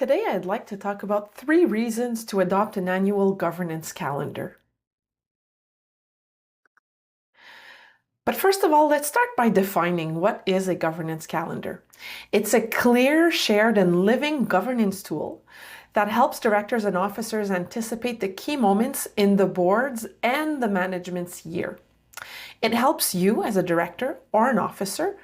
Today, I'd like to talk about 3 reasons to adopt an annual governance calendar. But first of all, let's start by defining what is a governance calendar. It's a clear, shared, and living governance tool that helps directors and officers anticipate the key moments in the board's and the management's year. It helps you as a director or an officer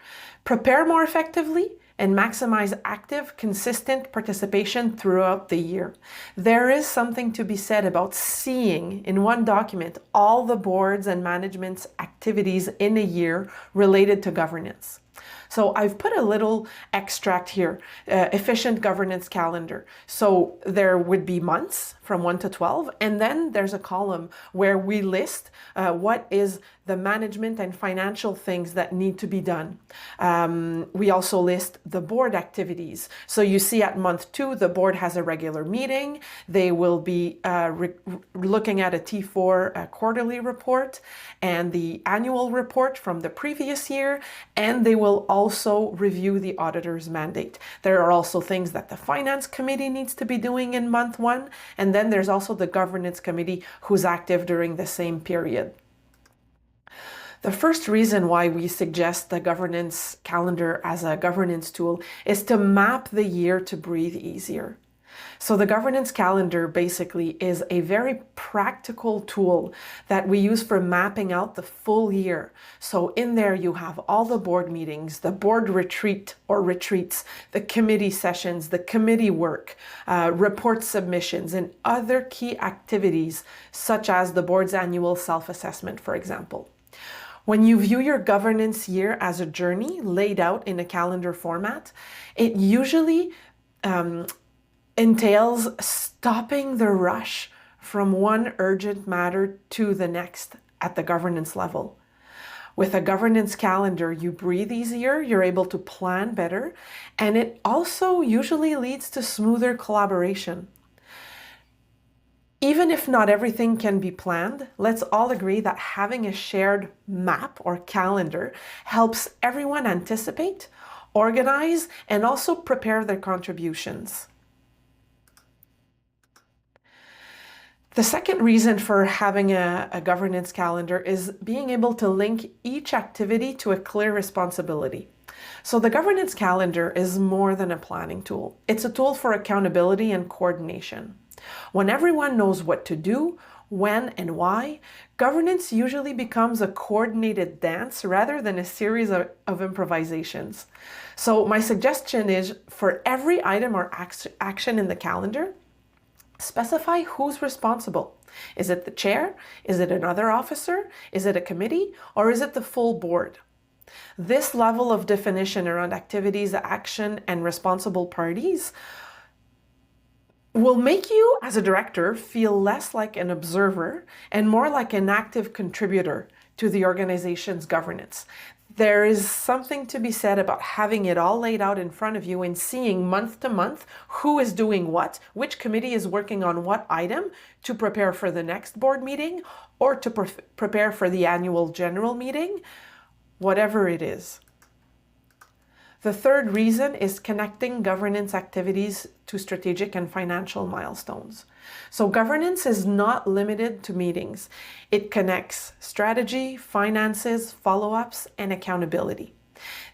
prepare more effectively and maximize active, consistent participation throughout the year. There is something to be said about seeing in one document all the board's and management's activities in a year related to governance. So I've put a little extract here, efficient governance calendar. So there would be months from 1 to 12, and then there's a column where we list what is the management and financial things that need to be done. We also list the board activities. So you see at month 2, the board has a regular meeting. They will be looking at a T4 quarterly report and the annual report from the previous year, and they will also review the auditor's mandate. There are also things that the finance committee needs to be doing in month 1, and then there's also the governance committee who's active during the same period. The first reason why we suggest the governance calendar as a governance tool is to map the year to breathe easier. So the governance calendar basically is a very practical tool that we use for mapping out the full year. So in there you have all the board meetings, the board retreat or retreats, the committee sessions, the committee work, report submissions, and other key activities such as the board's annual self-assessment, for example. When you view your governance year as a journey laid out in a calendar format, it usually entails stopping the rush from one urgent matter to the next at the governance level. With a governance calendar, you breathe easier, you're able to plan better, and it also usually leads to smoother collaboration. Even if not everything can be planned, let's all agree that having a shared map or calendar helps everyone anticipate, organize, and also prepare their contributions. The second reason for having a governance calendar is being able to link each activity to a clear responsibility. So the governance calendar is more than a planning tool. It's a tool for accountability and coordination. When everyone knows what to do, when and why, governance usually becomes a coordinated dance rather than a series of improvisations. So my suggestion is for every item or action in the calendar, specify who's responsible. Is it the chair? Is it another officer? Is it a committee? Or is it the full board? This level of definition around activities, action, and responsible parties will make you, as a director, feel less like an observer and more like an active contributor to the organization's governance. There is something to be said about having it all laid out in front of you and seeing month to month who is doing what, which committee is working on what item to prepare for the next board meeting or to prepare for the annual general meeting, whatever it is. The third reason is connecting governance activities to strategic and financial milestones. So governance is not limited to meetings. It connects strategy, finances, follow-ups, and accountability.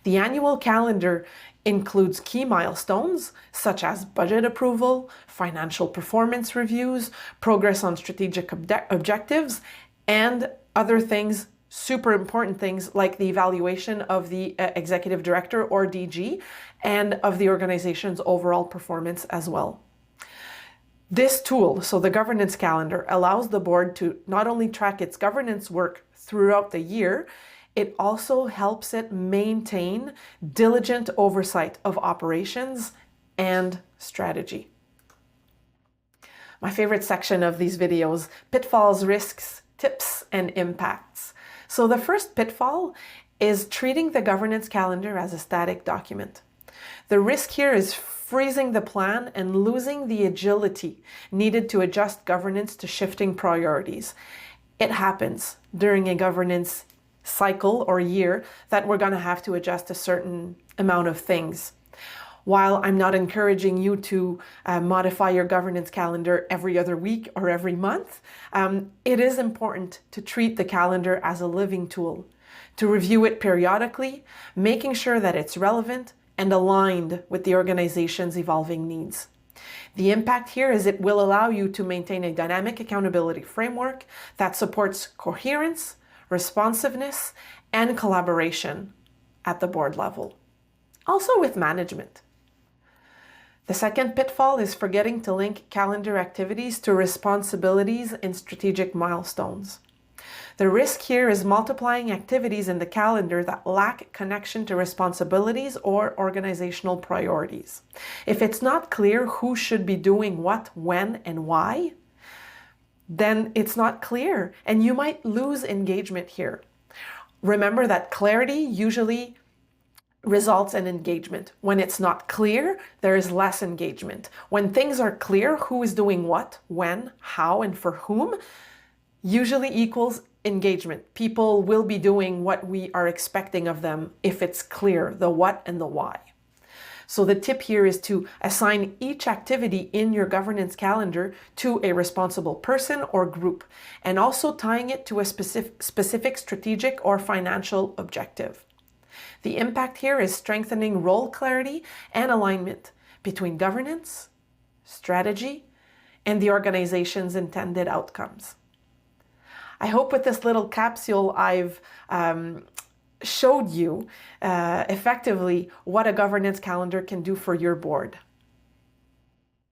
The annual calendar includes key milestones such as budget approval, financial performance reviews, progress on strategic objectives, and other things, super important things like the evaluation of the executive director or DG and of the organization's overall performance as well. This tool, so the governance calendar, allows the board to not only track its governance work throughout the year, it also helps it maintain diligent oversight of operations and strategy. My favorite section of these videos, pitfalls, risks, tips, and impacts. So the first pitfall is treating the governance calendar as a static document. The risk here is freezing the plan and losing the agility needed to adjust governance to shifting priorities. It happens during a governance cycle or year that we're going to have to adjust a certain amount of things. While I'm not encouraging you to modify your governance calendar every other week or every month, it is important to treat the calendar as a living tool, to review it periodically, making sure that it's relevant and aligned with the organization's evolving needs. The impact here is it will allow you to maintain a dynamic accountability framework that supports coherence, responsiveness, and collaboration at the board level. Also with management. The second pitfall is forgetting to link calendar activities to responsibilities and strategic milestones. The risk here is multiplying activities in the calendar that lack connection to responsibilities or organizational priorities. If it's not clear who should be doing what, when, and why, then it's not clear and you might lose engagement here. Remember that clarity usually results in engagement. When it's not clear, there is less engagement. When things are clear, who is doing what, when, how, and for whom, usually equals engagement. People will be doing what we are expecting of them if it's clear, the what and the why. So the tip here is to assign each activity in your governance calendar to a responsible person or group, and also tying it to a specific strategic or financial objective. The impact here is strengthening role clarity and alignment between governance, strategy, and the organization's intended outcomes. I hope with this little capsule I've showed you effectively what a governance calendar can do for your board.